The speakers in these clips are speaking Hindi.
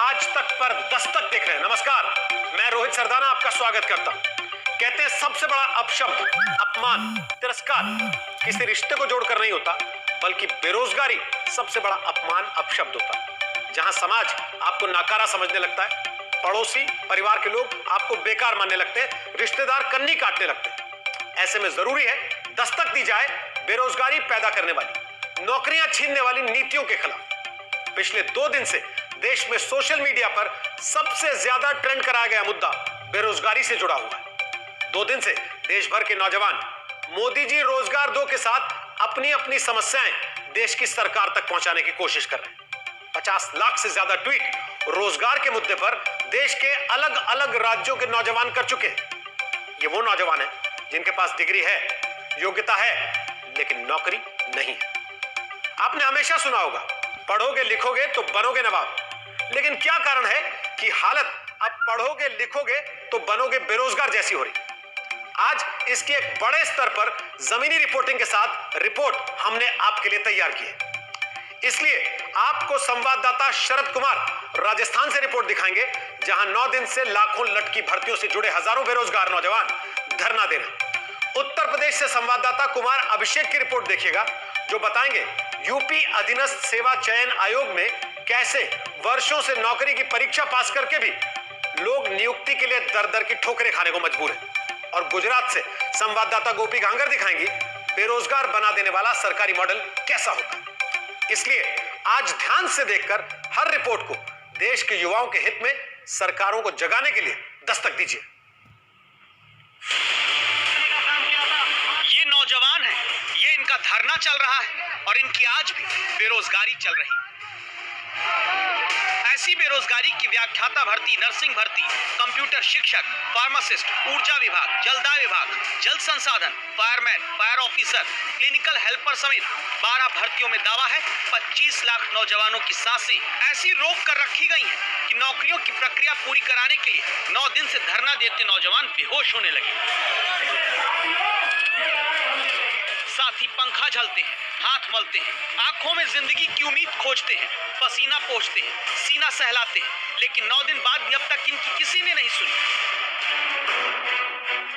आज तक पर दस्तक देख रहे हैं। नमस्कार, मैं रोहित सरदाना आपका स्वागत करता हूं। कहते हैं सबसे बड़ा अपशब्द, अपमान, तिरस्कार किसी रिश्ते को जोड़कर नहीं होता, बल्कि बेरोजगारी सबसे बड़ा अपमान, अपशब्द होता है। जहां समाज आपको नाकारा समझने लगता है, पड़ोसी, परिवार के लोग आपको बेकार मानने लगते हैं, रिश्तेदार कन्नी काटने लगते हैं। ऐसे में जरूरी है दस्तक दी जाए बेरोजगारी पैदा करने वाली, नौकरियां छीनने वाली नीतियों के खिलाफ। पिछले 2 दिन से देश में सोशल मीडिया पर सबसे ज्यादा ट्रेंड कराया गया मुद्दा बेरोजगारी से जुड़ा हुआ है। 2 दिन से देश भर के नौजवान मोदी जी रोजगार दो के साथ अपनी अपनी समस्याएं देश की सरकार तक पहुंचाने की कोशिश कर रहे हैं। 50 लाख से ज्यादा ट्वीट रोजगार के मुद्दे पर देश के अलग अलग राज्यों के नौजवान कर चुके हैं। ये वो नौजवान हैं जिनके पास डिग्री है, योग्यता है, लेकिन नौकरी नहीं है। आपने हमेशा सुना होगा, पढ़ोगे लिखोगे तो बनोगे नवाब। लेकिन क्या कारण है कि हालत अब पढ़ोगे लिखोगे तो बनोगे बेरोजगार जैसी हो रही? आज इसकी एक बड़े स्तर पर जमीनी रिपोर्टिंग के साथ रिपोर्ट हमने आपके लिए तैयार की है। इसलिए आपको संवाददाता शरद कुमार राजस्थान से रिपोर्ट दिखाएंगे, जहां 9 दिन से लाखों लटकी भर्तियों से जुड़े हजारों बेरोजगार नौजवान धरना दे रहे हैं। उत्तर प्रदेश से संवाददाता कुमार अभिषेक की रिपोर्ट देखिएगा, जो बताएंगे यूपी अधीनस्थ सेवा चयन आयोग में कैसे वर्षों से नौकरी की परीक्षा पास करके भी लोग नियुक्ति के लिए दर दर की ठोकरें खाने को मजबूर हैं। और गुजरात से संवाददाता गोपी गांगर दिखाएंगी बेरोजगार बना देने वाला सरकारी मॉडल कैसा होता है। इसलिए आज ध्यान से देखकर हर रिपोर्ट को देश के युवाओं के हित में सरकारों को जगाने के लिए दस्तक दीजिए। ये नौजवान है, ये इनका धरना चल रहा है और इनकी आज भी बेरोजगारी चल रही है। ऐसी बेरोजगारी की व्याख्याता भर्ती, नर्सिंग भर्ती, कंप्यूटर शिक्षक, फार्मासिस्ट, ऊर्जा विभाग, जलदाय विभाग, जल संसाधन, fireman, fire officer, clinical helper समेत 12 भर्तियों में दावा है 25 लाख नौजवानों की सांसें ऐसी रोक कर रखी गई हैं कि नौकरियों की प्रक्रिया पूरी कराने के लिए 9 दिन से धरना देते नौजवान बेहोश होने लगे। साथ ही पंखा झलते हैं, हाथ मलते हैं, आंखों में जिंदगी की उम्मीद खोजते हैं, पसीना पोंछते हैं, सीना सहलाते हैं, लेकिन 9 दिन बाद भी अब तक इनकी किसी ने नहीं सुनी।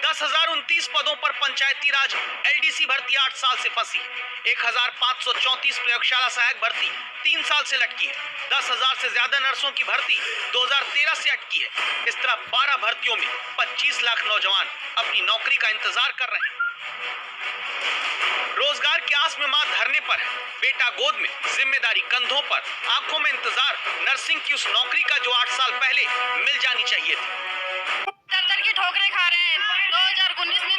10,029 पदों पर पंचायती राज एलडीसी भर्ती 8 साल से फंसी। 1,534 प्रयोगशाला सहायक भर्ती 3 साल से लटकी है। 10,000 से ज्यादा नर्सों की भर्ती 2013 से अटकी है। इस तरह 12 भर्तियों में 25 लाख नौजवान अपनी नौकरी का इंतजार कर रहे हैं। रोजगार की आस में मां धरने पर है, बेटा गोद में, जिम्मेदारी कंधों पर, आंखों में इंतजार नर्सिंग की उस नौकरी का जो 8 साल पहले मिल जानी चाहिए थी। दर की ठोकरें खा रहे हैं। 2019 में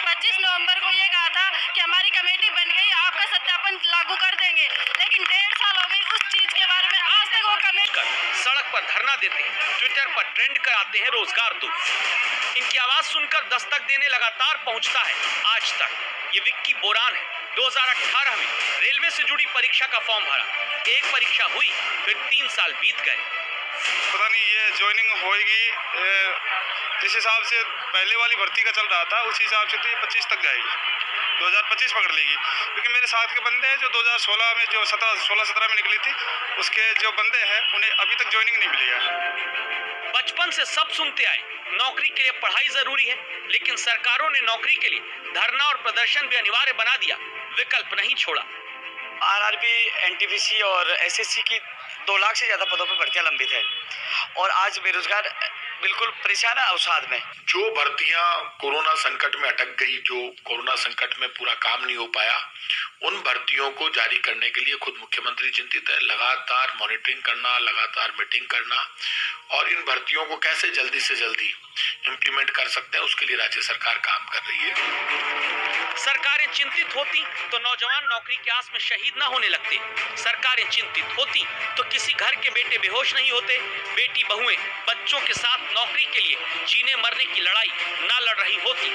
25 नवंबर को ये कहा था कि हमारी कमेटी बन गई, आपका सत्यापन लागू कर देंगे, लेकिन 1.5 साल हो गई उस चीज के बारे में, आज तक वो कमेटी। सड़क पर धरना देते हैं, ट्विटर पर ट्रेंड कराते हैं रोजगार दो। इनकी आवाज सुनकर दस्तक देने लगातार पहुंचता है आज तक ये विक्की बोरान है। 2018 में रेलवे से जुड़ी परीक्षा का फॉर्म भरा, एक परीक्षा हुई, फिर 3 साल बीत गए। पता नहीं ये ज्वाइनिंग होएगी जिस हिसाब से पहले वाली भर्ती का चल रहा था, उस हिसाब से तो ये 25 तक जाएगी, 2025 पकड़ लेगी। क्योंकि मेरे साथ के बंदे हैं जो 2016 में, जो 16-17 में निकली थी, उसके जो बंदे हैं उन्हें अभी तक ज्वाइनिंग नहीं मिली है। बचपन से सब सुनते आए, नौकरी के लिए पढ़ाई जरूरी है, लेकिन सरकारों ने नौकरी के लिए धरना और प्रदर्शन भी अनिवार्य बना दिया, विकल्प नहीं छोड़ा। आरआरबी, एनटीपीसी और एसएससी की 2 लाख से ज़्यादा पदों पर भर्तियां लंबित है और आज बेरोजगार बिल्कुल परेशान है अवसाद में। जो भर्तियां कोरोना संकट में अटक गई, जो कोरोना संकट में पूरा काम नहीं हो पाया, उन भर्तियों को जारी करने के लिए खुद मुख्यमंत्री चिंतित है। लगातार मॉनिटरिंग करना, लगातार मीटिंग करना और इन भर्तियों को कैसे जल्दी से जल्दी इम्प्लीमेंट कर सकते हैं, उसके लिए राज्य सरकार काम कर रही है। सरकारें चिंतित होती तो नौजवान नौकरी की आस में शहीद ना होने लगते। सरकारें चिंतित होती तो किसी घर के बेटे बेहोश नहीं होते, बेटी बहुएं बच्चों के साथ नौकरी के लिए जीने मरने की लड़ाई ना लड़ रही होती।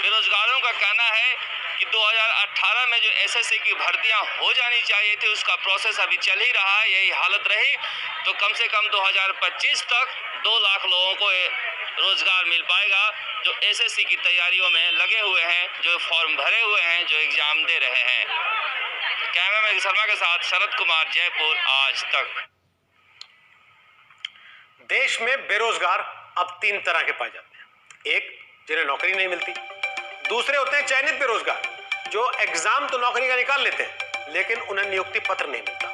बेरोजगारों का कहना है कि 2018 में जो एसएससी की भर्तियां हो जानी चाहिए थी, उसका प्रोसेस अभी चल ही रहा है। यही हालत रही तो कम से कम 2025 तक 2 लाख लोगों को रोजगार मिल पाएगा, जो एसएससी की तैयारियों में लगे हुए हैं, जो फॉर्म भरे हुए हैं, जो एग्जाम दे रहे हैं। कैमरामैन शर्मा के साथ शरद कुमार, जयपुर, आज तक। देश में बेरोजगार अब 3 तरह के पाए जाते हैं। एक, जिन्हें नौकरी नहीं मिलती। दूसरे होते हैं चयनित बेरोजगार, जो एग्जाम तो नौकरी का निकाल लेते हैं लेकिन उन्हें नियुक्ति पत्र नहीं मिलता।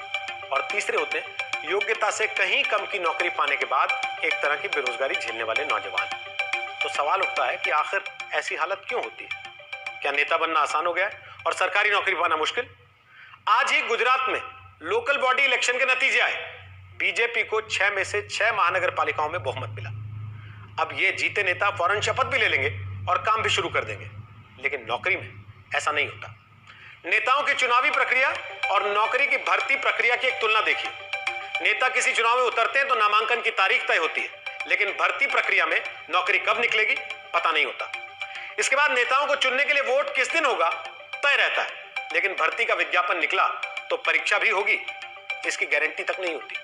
और तीसरे होते हैं योग्यता से कहीं कम की नौकरी पाने के बाद एक तरह की बेरोजगारी झेलने वाले नौजवान। तो सवाल उठता है कि आखिर ऐसी हालत क्यों होती है? क्या नेता बनना आसान हो गया है और सरकारी नौकरी पाना मुश्किल? आज ही गुजरात में लोकल बॉडी इलेक्शन के नतीजे आए। बीजेपी को 6 में से 6 महानगर पालिकाओं में बहुमत मिला। अब ये जीते नेता फौरन शपथ भी ले लेंगे और काम भी शुरू कर देंगे, लेकिन नौकरी में ऐसा नहीं होता। नेताओं की चुनावी प्रक्रिया और नौकरी की भर्ती प्रक्रिया की एक तुलना देखिए। नेता किसी चुनाव में उतरते हैं तो नामांकन की तारीख तय होती है, लेकिन भर्ती प्रक्रिया में नौकरी कब निकलेगी पता नहीं होता। इसके बाद नेताओं को चुनने के लिए वोट किस दिन होगा तय रहता है, लेकिन भर्ती का विज्ञापन निकला तो परीक्षा भी होगी, इसकी गारंटी तक नहीं होती।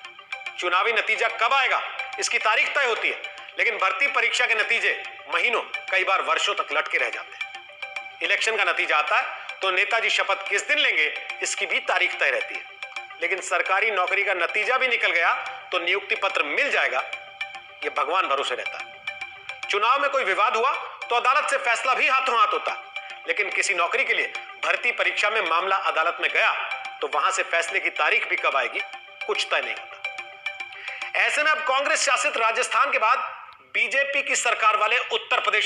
चुनावी नतीजा कब आएगा इसकी तारीख तय होती है, लेकिन भर्ती परीक्षा के नतीजे महीनों, कई बार वर्षों तक लटके रह जाते हैं। इलेक्शन का नतीजा आता है तो नेताजी शपथ किस दिन लेंगे इसकी भी तारीख तय रहती है, लेकिन सरकारी नौकरी का नतीजा भी निकल गया तो नियुक्ति पत्र मिल जाएगा, यह भगवान भरोसे रहता है। चुनाव में कोई विवाद हुआ तो अदालत से फैसला भी हाथों हाथ होता है, लेकिन किसी नौकरी के लिए भर्ती परीक्षा में मामला अदालत में गया तो वहां से फैसले की तारीख भी कब आएगी कुछ तय नहीं होता। ऐसे में अब कांग्रेस शासित राजस्थान के बाद बीजेपी की सरकार वाले उत्तर प्रदेश